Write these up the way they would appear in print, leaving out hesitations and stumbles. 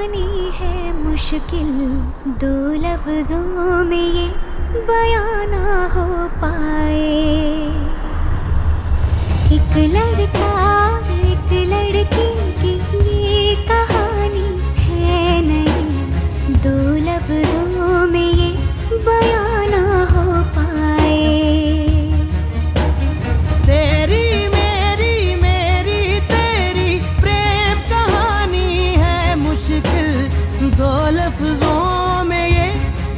कहानी है मुश्किल, दो लफ्जों में ये बयां ना हो पाए। एक लड़का एक लड़की की ये कहानी है नहीं, दो लफ्जों में ये बयां ना हो पाए। तेरी मेरी मेरी तेरी प्रेम कहानी है मुश्किल, दो लफ्जों में ये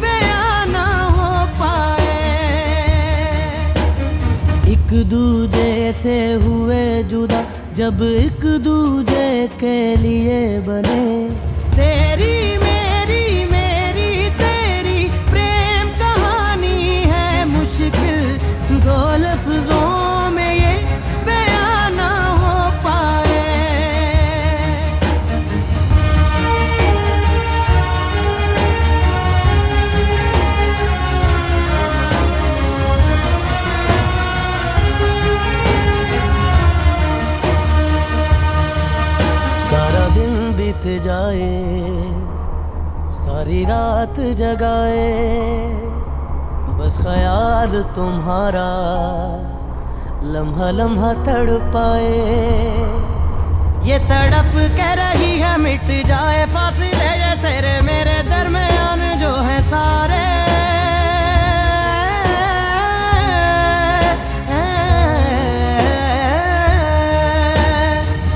बयां ना हो पाए। एक दूजे से हुए जुदा जब एक दूजे के लिए बने। तेरी मेरी मेरी तेरी प्रेम कहानी है मुश्किल, दो लफ्जों में ये बयां ना हो पाए। सारा दिन बीत जाए, सारी रात जगाए, बस ख्याल तुम्हारा लम्हा लम्हा तड़पाए। ये तड़प के रही है मिट जाए फासले ये तेरे मेरे दरमियान जो है सारे।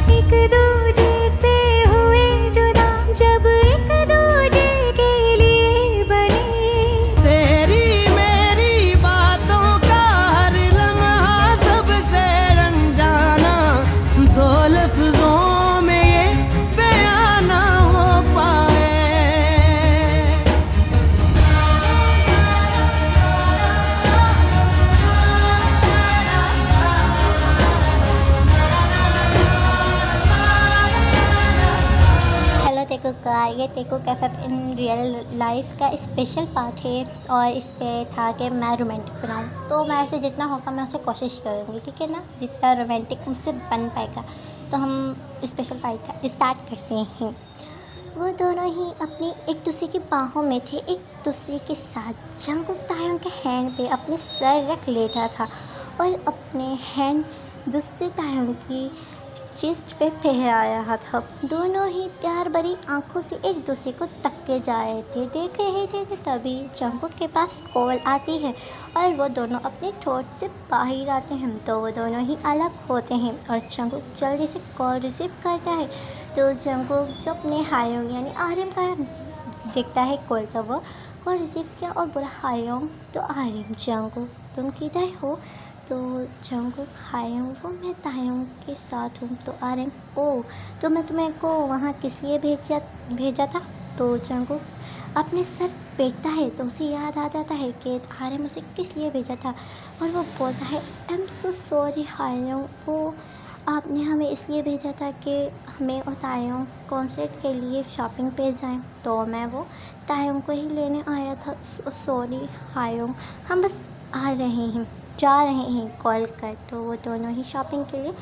एक दूजे से हुए जुदा जब एक दूजे के लिए बने। तेरी मेरी बातों का हर लम्हा सबसे अनजाना, दो लफ्जों में ये बयां ना हो पाए। हेलो तेको का ये तेको कैफ़े इन रियल लाइफ का स्पेशल पार्ट है और इस पे था कि मैं रोमांटिक बनाऊँ, तो मैं ऐसे जितना होगा मैं उसे कोशिश करूँगी, ठीक है ना। जितना रोमांटिक मुझसे बन पाएगा तो हम स्पेशल पार्ट का स्टार्ट करते हैं। वो दोनों ही अपनी एक दूसरे की बाहों में थे, एक दूसरे के साथ। जंगकुक ताह्यों के हैंड पे अपने सर रख लेटा था और अपने हैंड दूसरे ताह्यों की चेस्ट पे फहराया था। दोनों ही प्यार भरी आंखों से एक दूसरे को तकके जा रहे थे, देख रहे थे। तभी जंगकुक के पास कॉल आती है और वो दोनों अपने ठोट से बाहर आते हैं, तो वो दोनों ही अलग होते हैं और जंगकुक जल्दी से कॉल रिसीव करता है। तो जंगकुक जो अपने हायोंग यानी आर्यन का देखता है कॉल, तो वो कॉल रिसीव किया और बोला हायोंग। तो आर्यन जंगकुक तुम किधर हो? तो जंगकुक हायोंग वो मैं ताह्योंग के साथ हूँ। तो आर्यन ओ तो मैं तुम्हें को वहाँ किस लिए भेजा था? तो जंगकुक अपने सर पेटता है तो उसे याद आ जाता है कि आर्यन उसे किस लिए भेजा था और वो बोलता है आई एम सो सॉरी हायोंग, वो आपने हमें इसलिए भेजा था कि हमें और ताह्योंग कॉन्सर्ट के लिए शॉपिंग पे जाएं, तो मैं वो ताह्योंग को ही लेने आया था। सॉरी हायोंग, हम बस जा रहे हैं कॉल कर। तो वो दोनों ही शॉपिंग के लिए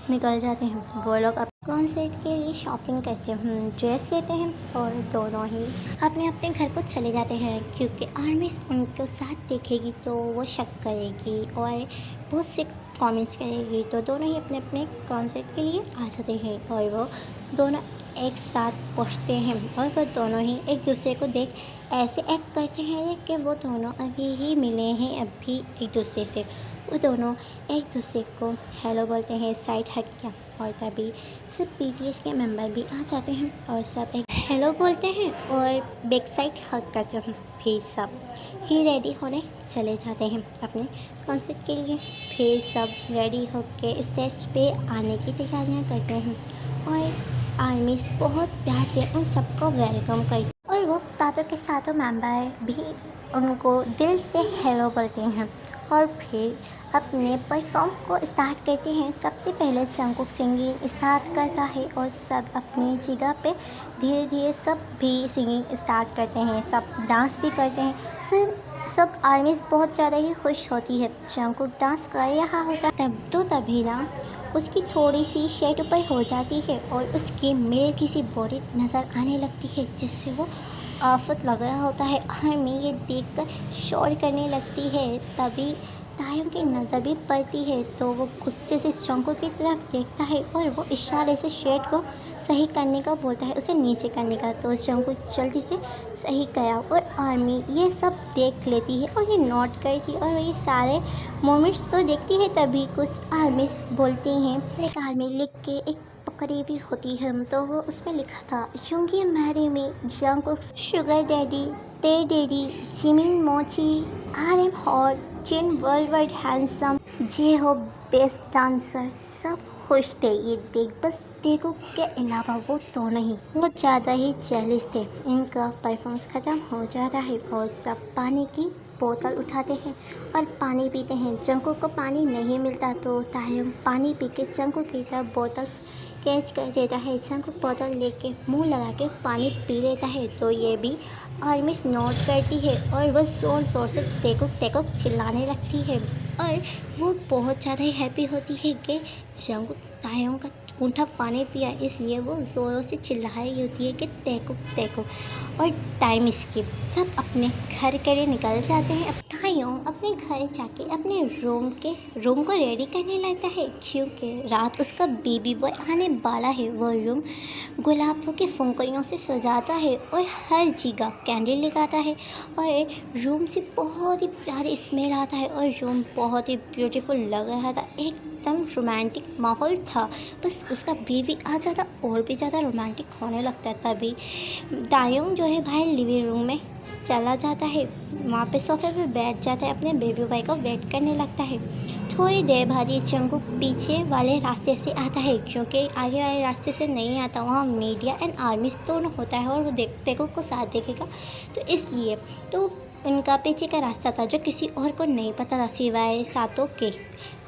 निकल जाते हैं। वो लोग अब कॉन्सर्ट के लिए शॉपिंग करते हैं, ड्रेस लेते हैं और दोनों ही अपने अपने घर को चले जाते हैं, क्योंकि आर्मी उनको साथ देखेगी तो वो शक करेगी और बहुत से कमेंट्स करेगी। तो दोनों ही अपने अपने कॉन्सर्ट के लिए आ जाते हैं और वो दोनों एक साथ पहुँचते हैं और वो दोनों ही एक दूसरे को देख ऐसे एक्ट करते हैं कि वो दोनों अभी ही मिले हैं, अभी एक दूसरे से। वो दोनों एक दूसरे को हेलो बोलते हैं, साइड हग किया और तभी सब BTS के मेंबर भी आ जाते हैं और सब एक हेलो बोलते हैं और बैक साइड हग करते हैं। फिर सब ही रेडी होने चले जाते हैं अपने कॉन्सर्ट के लिए। फिर सब रेडी होकर स्टेज पे आने की तैयारियां करते हैं और आर्मी बहुत प्यार से उन सबको वेलकम करती और वो सातों के सातों मेंबर भी उनको दिल से हेलो बोलते हैं और फिर अपने परफॉर्म को स्टार्ट करते हैं। सबसे पहले जंगकुक सिंगिंग स्टार्ट करता है और सब अपनी जगह पे धीरे धीरे सब भी सिंगिंग स्टार्ट करते हैं, सब डांस भी करते हैं। सब आर्मीज़ बहुत ज़्यादा ही खुश होती है। जंगकुक डांस कर रहा होता है तभी ना उसकी थोड़ी सी शेड ऊपर हो जाती है और उसकी मेल की सी बॉडी नज़र आने लगती है, जिससे वो आफत लग रहा होता है। आर्मी ये देखकर शोर करने लगती है। तभी तायों की नज़र भी पड़ती है, तो वो गुस्से से जंगकुक की तरफ देखता है और वो इशारे से शेड को सही करने का बोलता है, उसे नीचे करने का। तो जंगकुक जल्दी से सही करा और आर्मी ये सब देख लेती है और ये नोट करती है और ये सारे मोमेंट्स तो देखती है। तभी कुछ आर्मी बोलती हैं, एक आर्मी लिख के एक करीबी होती है, तो वो उसमें लिखा था, Yoongi marry me Jungkook sugar daddy, Tae daddy, Jimin mochi, R M hot, Jin world wide handsome, J-Hope best dancer, सब खुश थे ये देख। बस टेको के अलावा वो तो नहीं, वो ज़्यादा ही जेलिस थे। इनका परफॉर्मेंस ख़त्म हो जाता है और सब पानी की बोतल उठाते हैं और पानी पीते हैं। जंगकुक को पानी नहीं मिलता तो तायोंग पानी पी के जंगकुक की तरफ बोतल कैच कर देता है। जंगकुक बोतल लेके मुंह लगा के पानी पी लेता है, तो ये भी आर्मिस नोट करती है और वो ज़ोर ज़ोर से टेकुक टेकुक चिल्लाने लगती है और वो बहुत ज़्यादा ही हैप्पी होती है कि जंगकुक तायोंग का ऊँटा पानी पिया, इसलिए वो ज़ोरों से चिल्ला रही होती है कि टेकुक टेकुक। और टाइम स्किप, सब अपने घर के लिए निकल जाते हैं। अब तायोंग अपने घर जाके अपने रूम को रेडी करने लगता है, क्योंकि रात उसका बेबी बॉय आने वाला है। वो रूम गुलाबों के फुंकरियों से सजाता है और हर जगह कैंडल लगाता है और रूम से बहुत ही प्यारी स्मेल आता है और रूम बहुत ही ब्यूटीफुल लग रहा था, एकदम रोमांटिक माहौल था। बस उसका बेबी आ जाता और भी ज़्यादा रोमांटिक होने लगता है। तभी तायोंग जो है बाहर लिविंग रूम में चला जाता है, वहाँ पे सोफे पे बैठ जाता है, अपने बेबी बॉय का वेट करने लगता है। थोड़ी देर बाद ये जंगकुक पीछे वाले रास्ते से आता है, क्योंकि आगे वाले रास्ते से नहीं आता, वहाँ मीडिया एंड आर्मी दोनों होता है और वो टेकुक को साथ देखेगा, तो इसलिए तो उनका पीछे का रास्ता था जो किसी और को नहीं पता था, सिवाय सातों के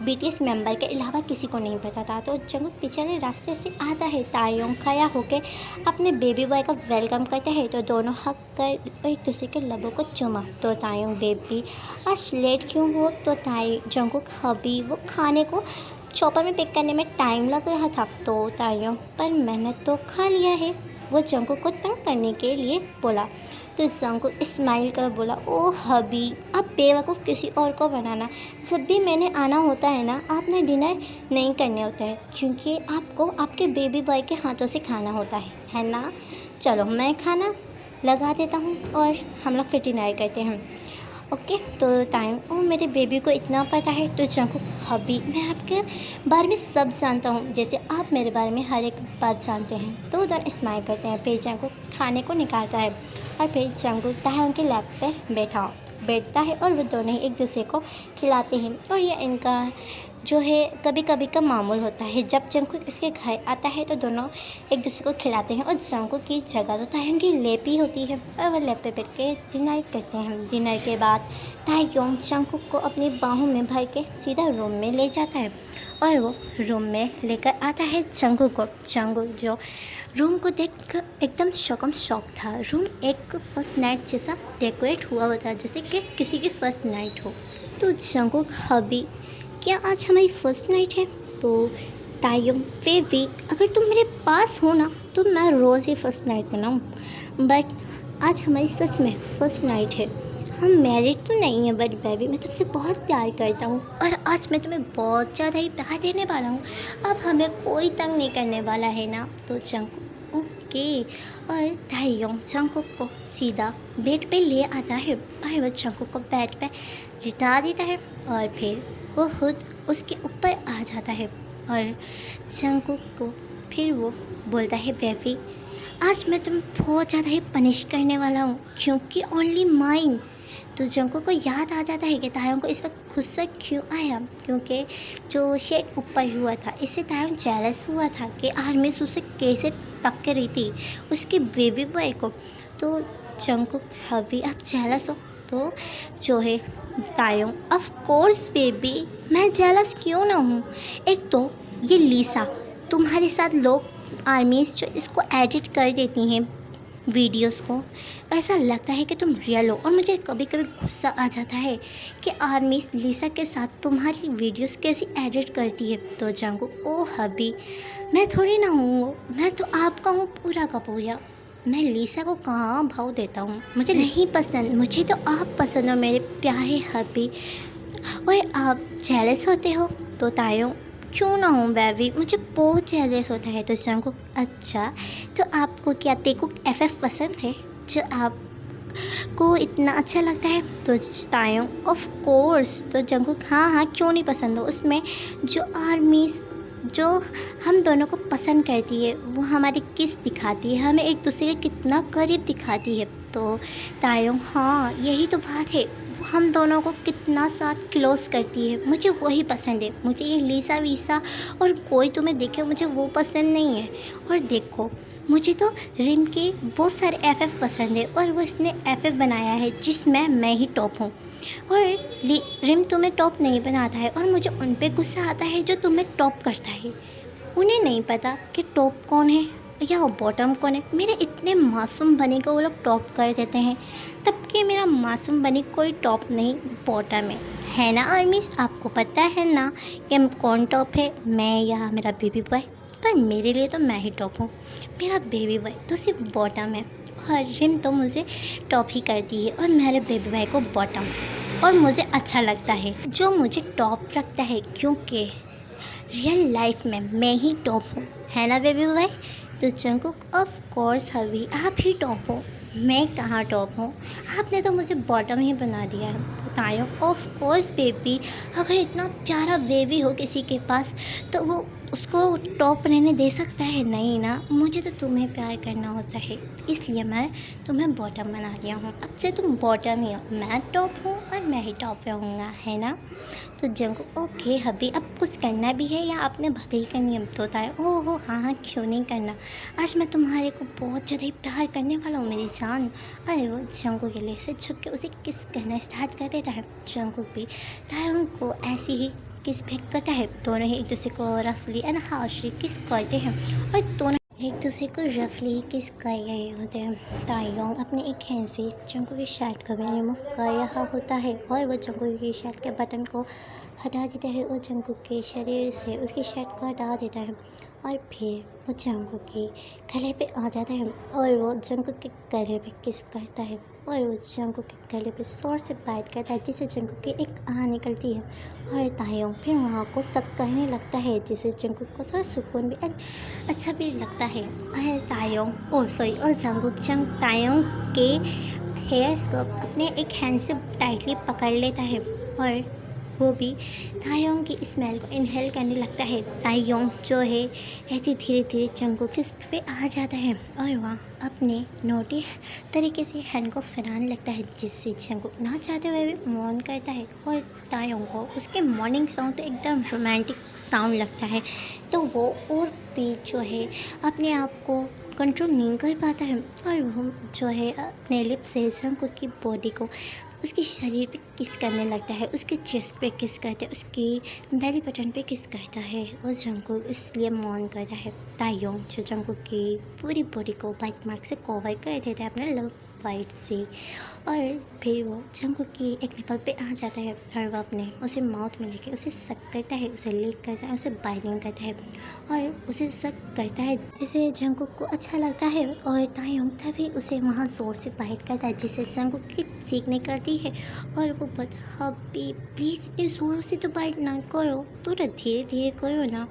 BTS मेंबर के अलावा किसी को नहीं पता था। तो जंगकुक पीछे वाले रास्ते से आता है। तायोंग खड़ा होकर अपने बेबी बॉय का वेलकम करता है, तो दोनों हक कर एक दूसरे के लबों को चुमा। तो तायोंग बेबी आज लेट क्यों हो, तो जंगकुक अभी वो खाने को चॉपर में पिक करने में टाइम लग रहा था, तो तायोंग पर मैंने तो खा लिया है, वो जंगकुक को तंग करने के लिए बोला। तो जंगकुक स्माइल कर बोला, ओ हबी, अब बेवकूफ़ किसी और को बनाना, जब भी मैंने आना होता है ना, आपने डिनर नहीं करने होता है, क्योंकि आपको आपके बेबी बॉय के हाथों से खाना होता है ना। चलो मैं खाना लगा देता हूँ और हम लोग फिर डिनर करते हैं, ओके। तो टाइम ओ मेरे बेबी को इतना पता है, तो जंगकुक हबी मैं आपके बारे में सब जानता हूँ, जैसे आप मेरे बारे में हर एक बात जानते हैं। तो दोनों स्माइल करते हैं। फिर जंगकुक खाने को निकालता है और फिर जंगकुक तायोंग के लैप पे बैठता है और वो दोनों ही एक दूसरे को खिलाते हैं। और ये इनका जो है कभी कभी का मामूल होता है, जब जंगकुक इसके घर आता है तो दोनों एक दूसरे को खिलाते हैं। और जंगकुक की जगह तो तायोंग की लैप ही होती है और वो लैप पे बैठ के डिनर करते हैं। डिनर के बाद तायोंग जंगकुक को अपनी बाहों में भर के सीधा रूम में ले जाता है और वो रूम में लेकर आता है जंगकुक को। जंगकुक जो रूम को देखकर एकदम शॉक था। रूम एक फर्स्ट नाइट जैसा डेकोरेट हुआ होता है, जैसे कि किसी की फर्स्ट नाइट हो। तो जंगकुक हबी, क्या आज हमारी फर्स्ट नाइट है? तो तायोंग फिर भी अगर तुम मेरे पास हो ना तो मैं रोज़ ही फर्स्ट नाइट मनाऊँ, बट आज हमारी सच में फर्स्ट नाइट है। हम मैरिड तो नहीं है, बट बेबी मैं तुमसे बहुत प्यार करता हूँ और आज मैं तुम्हें बहुत ज़्यादा ही प्यार देने वाला हूँ। अब हमें कोई तंग नहीं करने वाला है ना। तो जंगकुक ओके, और तायोंग जंगकुक को सीधा बेड पे ले आता है और वह जंगकुक को बेड पे लिटा देता है और फिर वो खुद उसके ऊपर आ जाता है और जंगकुक को फिर वो बोलता है, बेबी आज मैं तुम्हें बहुत ज़्यादा ही पनिश करने वाला हूँ, क्योंकि ओनली माइन। तो जंगकुक को याद आ जाता है कि तायोंग को इस वक्त गुस्सा क्यों आया, क्योंकि जो शेड ऊपर हुआ था इससे तायोंग जेलस हुआ था कि आर्मिस उसे कैसे टक्कर रही थी उसके बेबी बॉय को। तो जंगकुक हबी आप जेलस हो? तो जो है तायोंग, ऑफ कोर्स बेबी मैं जेलस क्यों ना हूँ। एक तो ये लीसा तुम्हारे साथ लोग आर्मीज जो इसको एडिट कर देती हैं वीडियोस को, ऐसा लगता है कि तुम रियल हो। और मुझे कभी कभी गुस्सा आ जाता है कि आर्मी लीसा के साथ तुम्हारी वीडियोस कैसी एडिट करती है। तो जंगकुक, ओ हबी, मैं थोड़ी ना हूँ, मैं तो आपका हूँ पूरा का पूरा। मैं लीसा को कहाँ भाव देता हूँ, मुझे नहीं पसंद, मुझे तो आप पसंद हो मेरे प्यारे हबी। और आप जेलस होते हो तो तायों, क्यों ना हूँ बेबी, मुझे बहुत जेलस होता है। तो जंगकुक, अच्छा तो आपको क्या तेकुक FF पसंद है जो आपको इतना अच्छा लगता है? तो तायों, ऑफ कोर्स। तो जंगकुक, हाँ हाँ क्यों नहीं पसंद हो, उसमें जो आर्मी जो हम दोनों को पसंद करती है, वो हमारी किस दिखाती है, हमें एक दूसरे के कितना करीब दिखाती है। तो तायों, हाँ यही तो बात है, वो हम दोनों को कितना साथ क्लोज करती है, मुझे वही पसंद है। मुझे ये लीसा वीसा और कोई तुम्हें देखे मुझे वो पसंद नहीं है। और देखो, मुझे तो रिम के बहुत सारे FF पसंद है और वो इसने FF बनाया है जिसमें मैं ही टॉप हूँ। और रिम तुम्हें टॉप नहीं बनाता है और मुझे उन पे गुस्सा आता है जो तुम्हें टॉप करता है। उन्हें नहीं पता कि टॉप कौन है या बॉटम कौन है। मेरे इतने मासूम बने को वो लोग टॉप कर देते हैं, तब कि मेरा मासूम बनी कोई टॉप नहीं बॉटम है ना आर्मीज? आपको पता है ना कि कौन टॉप है, मैं या मेरा बेबी बॉय? पर मेरे लिए तो मैं ही टॉप हूँ, मेरा बेबी बॉय तो सिर्फ बॉटम है। और रिम तो मुझे टॉप ही करती है और मेरे बेबी बॉय को बॉटम। और मुझे अच्छा लगता है जो मुझे टॉप रखता है, क्योंकि रियल लाइफ में मैं ही टॉप हूँ, है ना बेबी बॉय? तो जंगकुक, ऑफ कोर्स हबी, आप ही टॉप हो, मैं कहाँ टॉप हूँ, आपने तो मुझे बॉटम ही बना दिया है। तो तायों, ऑफ कोर्स बेबी, अगर इतना प्यारा बेबी हो किसी के पास तो वो उसको टॉप रहने दे सकता है? नहीं ना, मुझे तो तुम्हें प्यार करना होता है, इसलिए मैं तुम्हें बॉटम बना दिया हूँ। अब से तुम बॉटम ही हो, मैं टॉप हूँ और मैं ही टॉप रहूँगा, है ना? तो जंगकुक, ओके हबी, अब कुछ करना भी है या आपने बधाई करनी है? तो तायों, ओह हो हाँ हाँ क्यों नहीं करना, आज मैं तुम्हारे को बहुत ज़्यादा ही प्यार करने वाला हूँ मेरी जान। अरे वो जंगकुक के लिए से झुक के उसे किस करना स्टार्ट कर देता है। जंगकुक भी तायों को ऐसी ही किस फेंक करता है। दोनों ही एक दूसरे को रफली एंड हार्शली किस करते हैं और दोनों एक दूसरे को रफली किस कर रहे होते हैं। तायोंग अपने एक हैंड से जंगकुक की शर्ट को भी रिमूव कर रहा होता है और वो जंगकुक की शर्ट के बटन को हटा देता है और जंगकुक के शरीर से उसकी शर्ट को हटा देता है और फिर वो जंगकुक के गले पे आ जाता है और वो जंगकुक के गले पे किस करता है और वो जंगकुक के गले पे जोर से बाइट करता है, जिससे जंगकुक की एक आह निकलती है और तायोंग फिर वहाँ को शक करने लगता है, जिससे जंगकुक को थोड़ा सुकून भी अच्छा भी लगता है। और तायोंग और जंगकुक तायोंग के हेयर्स को अपने एक हैंड से टाइटली पकड़ लेता है और वो भी तायोंग की स्मेल को इनहेल करने लगता है। तायोंग जो है ऐसे धीरे धीरे जंगकुक के सिर पे आ जाता है और वह अपने नोटी तरीके से हैंड को फैलाने लगता है, जिससे जंगकुक ना चाहते हुए भी मौन करता है और तायोंग को उसके मॉर्निंग साउंड तो एकदम रोमांटिक साउंड लगता है। तो वो और भी जो है अपने आप को कंट्रोल नहीं कर पाता है और वो जो है अपने लिप से जंगकुक की बॉडी को उसके शरीर पे किस करने लगता है, उसके चेस्ट पे किस करता है, उसकी बेली बटन पे किस करता है। वो जंगकुक इसलिए मौन करता है। तायोंग जो जंगकुक की पूरी बॉडी को बाइट मार्क से कवर कर देता है अपने लव बाइट से और फिर वो जंगकुक की एक निपल पे आ जाता है और वह अपने उसे माउथ में लेके उसे सक करता है, उसे लिक करता है, उसे बाइटिंग करता है और उसे सक करता है, जिसे जंगकुक को अच्छा लगता है। और तायोंग तभी उसे वहाँ जोर से बाइट करता है, जिससे जंगकुक की चीख निकलती है और वो बोलता है, हबी प्लीज़ इतने ज़ोरों से तो बाइट ना करो, थोड़ा धीरे धीरे करो ना,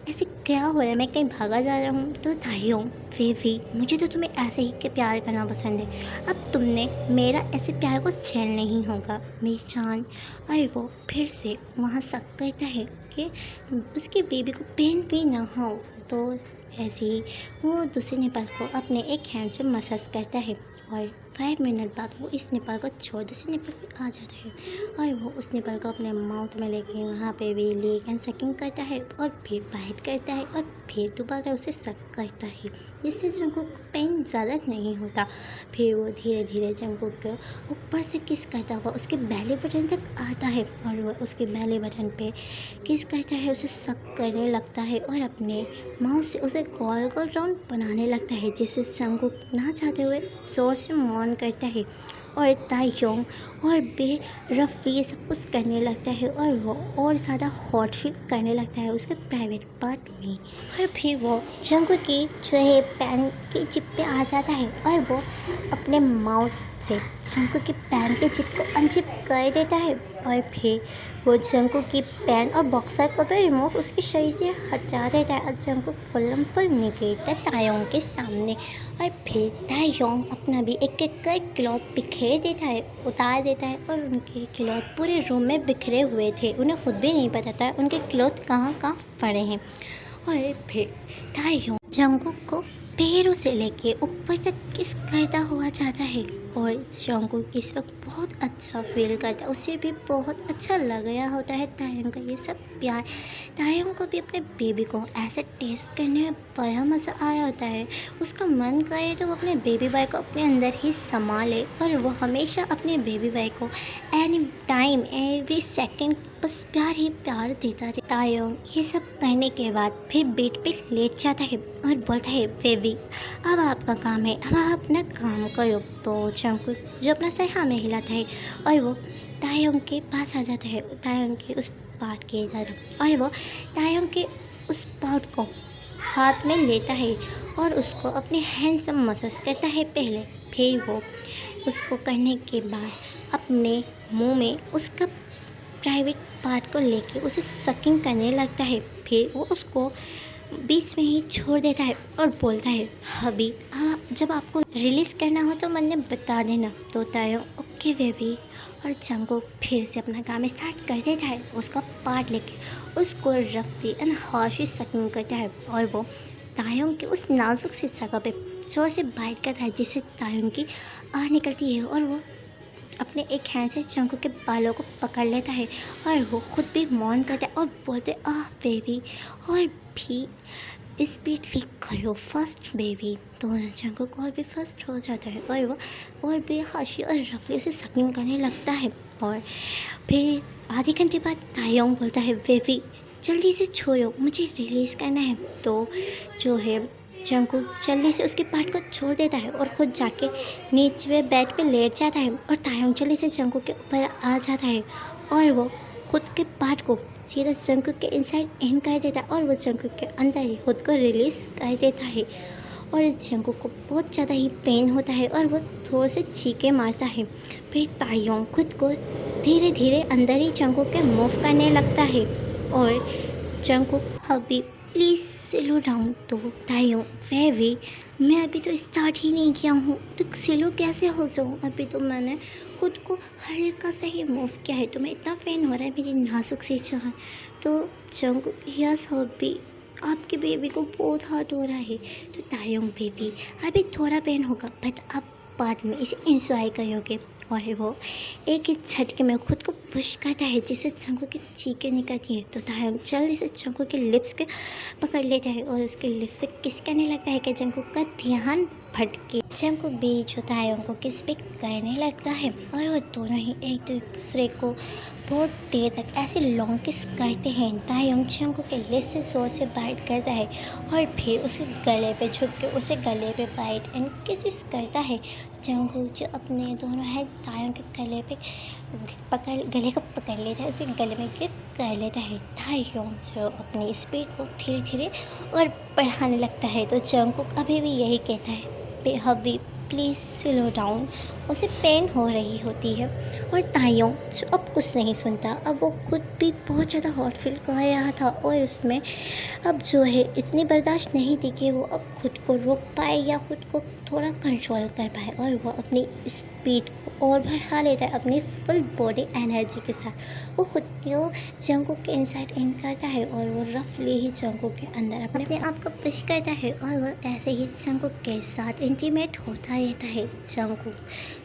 ऐसे क्या हो रहा है, मैं कहीं भागा जा रहा हूँ। तो तायोंग भी मुझे तो तुम्हें ऐसे ही के प्यार करना पसंद है, अब तुमने मेरा ऐसे प्यार को झेल नहीं होगा मेरी जान। और वो फिर से वहाँ शक करता है कि उसके बेबी को पेन भी ना हो। तो ऐसे ही वो दूसरे निपल को अपने एक हैंड से मसाज करता है और 5 मिनट बाद वो इस निपल को छोड़ दूसरे निपल पे आ जाता है और वो उस निपल को अपने माउथ में लेके वहाँ पे भी लीक एंड सकिंग करता है और फिर बाइट करता है और फिर दोबारा उसे सक करता है, जिससे जंकुक को पेन ज़्यादा नहीं होता। फिर वो धीरे धीरे जंकुक को ऊपर से किस करता हुआ उसके बैली बटन तक आता है और वो उसके बैली बटन पे किस करता है, उसे सक करने लगता है और अपने माउथ से उसे गोल गोल राउंड बनाने लगता है, जिससे जंकुक ना चाहते हुए जोर से मौन करता है और तायोंग और बेरफ ये सब कुछ करने लगता है और वो और ज़्यादा हॉट फील करने लगता है उसके प्राइवेट पार्ट में। और फिर वो जंकुक की जो है पैन की चिप पे आ जाता है और वो अपने माउथ से जंकुक की पैन के चिप को अनचिप कर देता है और फिर वो जंकुक की पैन और बॉक्सर को भी रिमूव उसके शरीर से हटा देता है और जंकुक फुल निकलता है तायोंग के सामने। और फिर तायोंग अपना भी एक एक कर क्लॉथ बिखेर देता है, उतार देता है और उनके क्लॉथ पूरे रूम में बिखरे हुए थे, उन्हें खुद भी नहीं पता था उनके क्लॉथ कहाँ कहाँ पड़े हैं। और फिर तायोंग जंकुक को पैरों से लेके ऊपर तक किस करता हुआ जाता है और जंकुक इस वक्त बहुत अच्छा फील करता है, उसे भी बहुत अच्छा लग रहा होता है तायोंग का ये सब प्यार। तायोंग को भी अपने बेबी को ऐसे टेस्ट करने में बड़ा मज़ा आया होता है, उसका मन करे तो वो अपने बेबी बॉय को अपने अंदर ही संभाले और वो हमेशा अपने बेबी बॉय को एनी टाइम एवरी सेकेंड बस प्यार ही प्यार देता रहे। तायोंग ये सब करने के बाद फिर बेड पे लेट जाता है और बोलता है बेबी अब आपका काम है, अब आप अपना काम करो। तो जंकुक जो अपना सर हाँ में हिलाता है और वो तायोंग के पास आ जाता है, तायोंग के उस पार्ट के इधर, और वो तायोंग के उस पार्ट को हाथ में लेता है और उसको अपने हैंड से मसाज करता है पहले। फिर वो उसको करने के बाद अपने मुंह में उसका प्राइवेट पार्ट को लेके उसे सकिंग करने लगता है। फिर वो उसको बीच में ही छोड़ देता है और बोलता है हबी जब आपको रिलीज़ करना हो तो मैंने बता देना। तो तायोंग ओके बेबी, और जंकुक फिर से अपना काम स्टार्ट कर देता है, उसका पार्ट लेके उसको रफ्ती एंड हार्श सकिंग करता है और वो तायोंग के उस नाजुक सी जगह पे जोर से बाइट करता है, जिससे तायोंग की आह निकलती है और वो अपने एक हैंड से जंकुक के बालों को पकड़ लेता है और वो खुद भी मौन करता है और बोलते आह बेबी और भी स्पीडली करो फर्स्ट बेबी। तो जंकुक और भी फर्स्ट हो जाता है और वो और भी हाशी और रफली उसे सकिंग करने लगता है। और फिर आधे घंटे बाद तायोंग बोलता है बेबी जल्दी से छोड़ो मुझे रिलीज़ करना है। तो जो है जंकुक जल्दी से उसके पार्ट को छोड़ देता है और ख़ुद जाके नीचे बेड पे लेट जाता है और तायोंग जल्दी से जंकुक के ऊपर आ जाता है और वो खुद के पार्ट को सीधा जंकुक के इनसाइड इन कर देता है और वो जंकुक के अंदर ही खुद को रिलीज़ कर देता है। और जंकुक को बहुत ज़्यादा ही पेन होता है और वो थोड़े से चीखे मारता है। फिर तायोंग खुद को धीरे धीरे अंदर ही जंकुक के मूव करने लगता है और Jungkook hubby please slow down. तो तायोंग बेबी मैं अभी तो स्टार्ट ही नहीं किया हूँ तो स्लो कैसे हो जाऊँ, अभी तो मैंने खुद को हल्का सा ही मूव किया है तो मैं इतना पेन हो रहा है मेरी नाजुक सी जगह। तो जंकुक यस हबी आपके बेबी को बहुत हर्ट हो रहा है। तो तायोंग बेबी अभी थोड़ा पेन होगा बट आप बाद में इसे इंजॉय करोगे। और वो एक ही झटके में खुद को पुश करता है जिससे जंकुक की चीखें निकलती है। तो तायोंग जल्दी से जंकुक के लिप्स के पकड़ लेता है और उसके लिप्स से किस करने लगता है कि जंकुक का ध्यान भटके। जंकुक भी जो तायोंग को किस पे करने लगता है और वो दोनों ही एक दूसरे को बहुत देर तक ऐसे लॉन्ग किस करते हैं। तायोंग जंकुक के लिप्स से जोर से बाइट करता है और फिर उसे गले पे झुक के उसे गले पे बाइट एंड किस करता है। जंकुक जो अपने दोनों हैंड तायोंग के गले पे गले को पकड़ लेता है, उसे गले में गिफ्ट कर लेता है। तायोंग जो अपनी स्पीड को धीरे धीरे और बढ़ाने लगता है। तो जंकुक अभी भी यही कहता है हबी प्लीज़ स्लो डाउन, उसे पेन हो रही होती है। और तायोंग जो अब कुछ नहीं सुनता, अब वो खुद भी बहुत ज़्यादा हॉट फील कर रहा था और उसमें अब जो है इतनी बर्दाश्त नहीं थी कि वो अब खुद को रोक पाए या खुद को थोड़ा कंट्रोल कर पाए और वो अपनी स्पीड को और बढ़ा लेता है अपनी फुल बॉडी एनर्जी के साथ। वो खुद को जंकुक के इनसाइड इन करता है और वो रफली ही जंकुक के अंदर अपने आप को पुश करता है और वो ऐसे ही जंकुक के साथ इंटीमेट होता रहता है जंगकुक,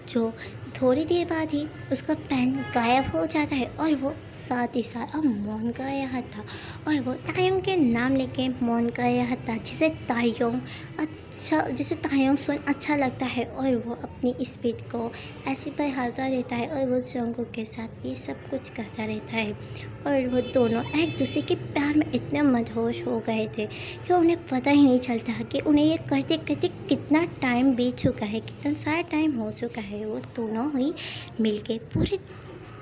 जो थोड़ी देर बाद ही उसका पैन गायब हो जाता है और वो साथ ही साथ अब मौन गया था और वो तायोंग के नाम लेके मौन गया था, जिसे तायोंग सुन अच्छा लगता है और वो अपनी स्पीड को ऐसे बढ़ाता रहता है और वो जंगकुक के साथ ये सब कुछ करता रहता है और वो दोनों एक दूसरे के प्यार में इतने मदहोश हो गए थे कि उन्हें पता ही नहीं चलता कि उन्हें ये करते करते कितना टाइम बीत चुका है, कितना सारा टाइम हो चुका है। वो दोनों ही मिलके पूरे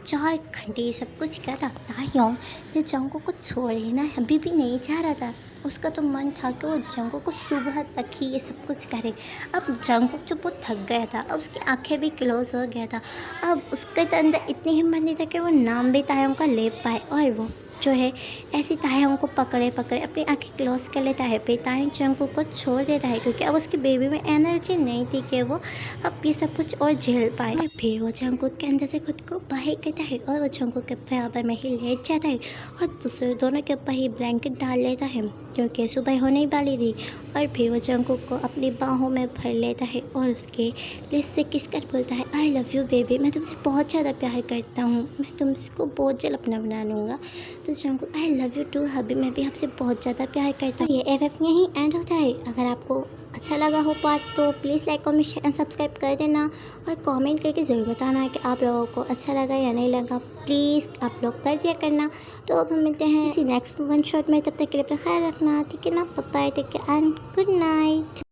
4 घंटे ये सब कुछ किया था। तायोंग जो जंगकुक को छोड़े ना अभी भी नहीं चाह रहा था, उसका तो मन था कि वो जंगकुक को सुबह तक ही ये सब कुछ करे। अब जंगकुक जो बहुत थक गया था, अब उसकी आंखें भी क्लोज हो गया था, अब उसके अंदर इतनी हिम्मत नहीं था कि वो नाम भी तायोंग का ले पाए और वो जो है ऐसी तायोंग को पकड़े अपनी आंखें क्लोज कर लेता है। फिर तायोंग जंगकुक को छोड़ देता है क्योंकि अब उसकी बेबी में एनर्जी नहीं थी कि वो अब ये सब कुछ और झेल पाए। फिर वो जंगकुक के अंदर से खुद को बाहर करता है और वो जंगकुक के बराबर में ही लेट जाता है और दूसरे दोनों के ऊपर ही ब्लैंकेट डाल लेता है क्योंकि सुबह होने वाली थी। और फिर वो जंगकुक को अपनी बाहों में भर लेता है और उसके लिप्स से किस कर बोलता है, आई लव यू बेबी, मैं तुमसे बहुत ज़्यादा प्यार करता हूँ, मैं तुमको बहुत जल्द अपना बना लूँगा। तो Jungkook, I love you too hubby, मैं भी आपसे बहुत ज़्यादा प्यार करता हूँ। ये एफएफ यहीं एंड होता है। अगर आपको अच्छा लगा हो पार्ट तो please like comment share and subscribe कर देना और कमेंट करके ज़रूर बताना कि आप लोगों को अच्छा लगा या नहीं लगा। प्लीज़ आप लोग कर दिया करना। तो अब हम मिलते हैं इसी नेक्स्ट वन शॉट में, तब तक के लिए अपना ख्याल रखना, ठीक है ना। Bye, take care and good night.